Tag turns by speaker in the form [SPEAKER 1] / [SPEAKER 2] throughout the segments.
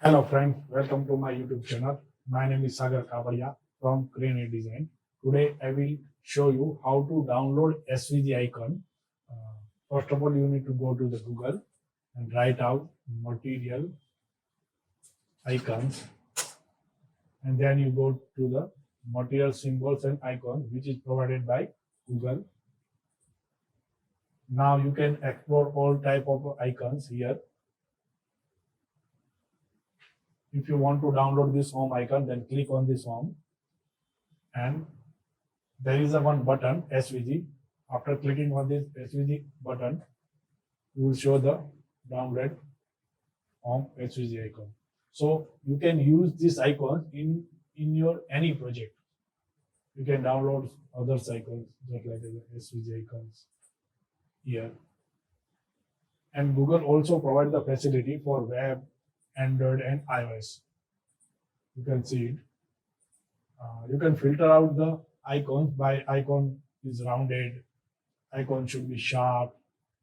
[SPEAKER 1] Hello friends, welcome to my YouTube channel. My name is Sagar Kabadia from Create Design. Today I will show you how to download SVG icon. First of all, you need to go to the Google and write out material icons, and then you go to the material symbols and icons which is provided by Google. Now you can explore all type of icons here. If you want to download this home icon, then click on this home, and there is a one button SVG. After clicking on this SVG button, you will show the download home SVG icon. So you can use this icon in your any project. You can download other icons just like the SVG icons here. And Google also provides the facility for web, Android, and iOS. You can see it. You can filter out the icons by icon is rounded, icon should be sharp.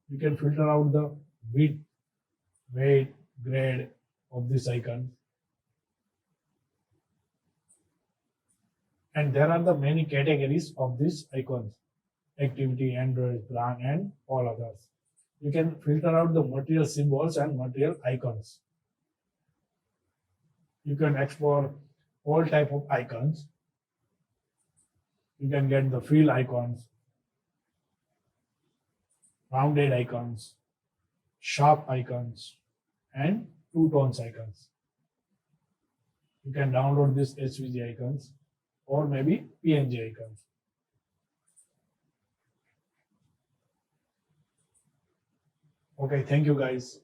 [SPEAKER 1] You can filter out the width, weight, grade of this icon. And there are the many categories of these icons: activity, Android, brand, and all others. You can filter out the material symbols and material icons. You can explore all type of icons. You can get the fill icons, rounded icons, sharp icons, and two tones icons. You can download this SVG icons or maybe PNG icons. Okay, thank you guys.